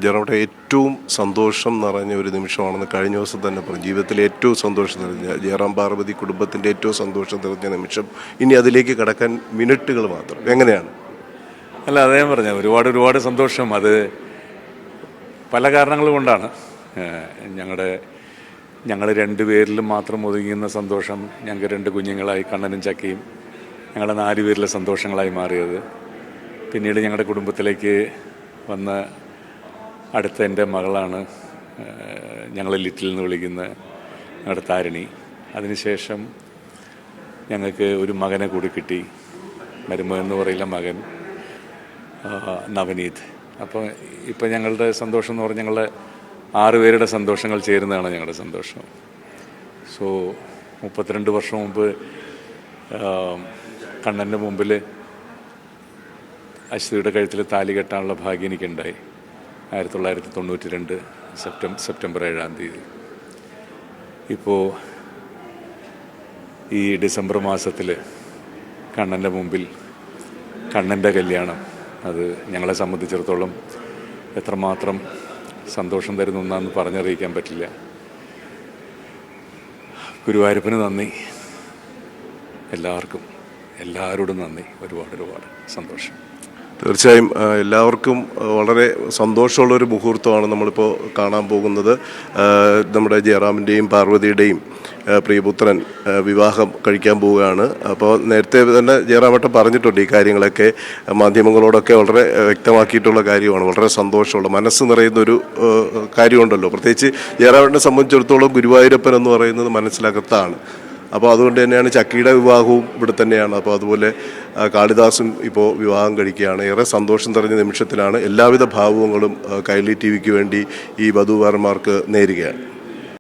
ജയറാമേട്ട ഏറ്റവും സന്തോഷം നിറഞ്ഞ ഒരു നിമിഷമാണെന്ന് കഴിഞ്ഞ ദിവസം തന്നെ പറഞ്ഞു. ജീവിതത്തിലെ ഏറ്റവും സന്തോഷം നിറഞ്ഞ ജയറാം പാർവതി കുടുംബത്തിൻ്റെ ഏറ്റവും സന്തോഷം നിറഞ്ഞ നിമിഷം. ഇനി അതിലേക്ക് കടക്കാൻ മിനിറ്റുകൾ മാത്രം. എങ്ങനെയാണ്? അല്ല, അതേ പറഞ്ഞ ഒരുപാട് സന്തോഷം. അത് പല കാരണങ്ങൾ കൊണ്ടാണ്. ഞങ്ങൾ രണ്ടുപേരിലും മാത്രം ഒതുങ്ങുന്ന സന്തോഷം ഞങ്ങൾക്ക് രണ്ട് കുഞ്ഞുങ്ങളായി, കണ്ണനും ചക്കയും, ഞങ്ങളുടെ 4 പേരിലെ സന്തോഷങ്ങളായി മാറിയത്. പിന്നീട് ഞങ്ങളുടെ കുടുംബത്തിലേക്ക് വന്ന അടുത്ത എൻ്റെ മകളാണ് ഞങ്ങൾ ലിറ്റിൽ എന്ന് വിളിക്കുന്ന ഞങ്ങളുടെ താരിണി. അതിനുശേഷം ഞങ്ങൾക്ക് ഒരു മകനെ കൂടി കിട്ടി, മരുമകൻ എന്ന് പറയില്ല, മകൻ നവനീത്. അപ്പോൾ ഇപ്പം ഞങ്ങളുടെ സന്തോഷം എന്ന് പറഞ്ഞാൽ ഞങ്ങളുടെ 6 പേരുടെ സന്തോഷങ്ങൾ ചേരുന്നതാണ് ഞങ്ങളുടെ സന്തോഷം. സോ 32 വർഷം മുമ്പ് കണ്ണൻ്റെ മുമ്പിൽ അശ്വതിയുടെ കഴുത്തിൽ താലി കെട്ടാനുള്ള ഭാഗ്യം എനിക്കുണ്ടായി. 1992 സെപ്റ്റംബർ 7-ാം തീയതി. ഇപ്പോൾ ഈ ഡിസംബർ മാസത്തിൽ കണ്ണൻ്റെ മുമ്പിൽ കണ്ണൻ്റെ കല്യാണം. അത് ഞങ്ങളെ സംബന്ധിച്ചിടത്തോളം എത്രമാത്രം സന്തോഷം തരുന്ന ഒന്നാന്ന് പറഞ്ഞറിയിക്കാൻ പറ്റില്ല. ഗുരുവായൂരപ്പന് നന്ദി, എല്ലാവരോടും നന്ദി, ഒരുപാട് സന്തോഷം. തീർച്ചയായും എല്ലാവർക്കും വളരെ സന്തോഷമുള്ളൊരു മുഹൂർത്തമാണ് നമ്മളിപ്പോൾ കാണാൻ പോകുന്നത്. നമ്മുടെ ജയറാമിൻ്റെയും പാർവതിയുടെയും പ്രിയപുത്രൻ വിവാഹം കഴിക്കാൻ പോവുകയാണ്. അപ്പോൾ നേരത്തെ തന്നെ ജയറാമേട്ടൻ പറഞ്ഞിട്ടുണ്ട് ഈ കാര്യങ്ങളൊക്കെ, മാധ്യമങ്ങളോടൊക്കെ വളരെ വ്യക്തമാക്കിയിട്ടുള്ള കാര്യമാണ്. വളരെ സന്തോഷമുള്ള, മനസ്സ് നിറയുന്നൊരു കാര്യമുണ്ടല്ലോ. പ്രത്യേകിച്ച് ജയറാമേട്ടനെ സംബന്ധിച്ചിടത്തോളം ഗുരുവായൂരപ്പൻ എന്ന് പറയുന്നത് മനസ്സിലകത്താണ്. അപ്പോൾ അതുകൊണ്ട് തന്നെയാണ് ചക്കിയുടെ വിവാഹവും ഇവിടെ തന്നെയാണ്. അപ്പോൾ അതുപോലെ കാളിദാസും ഇപ്പോൾ വിവാഹം കഴിക്കുകയാണ്. ഏറെ സന്തോഷം നിറഞ്ഞ നിമിഷത്തിലാണ്. എല്ലാവിധ ഭാവുകങ്ങളും കൈരളി TV വേണ്ടി ഈ വധൂവരന്മാർക്ക് നേരുകയാണ്.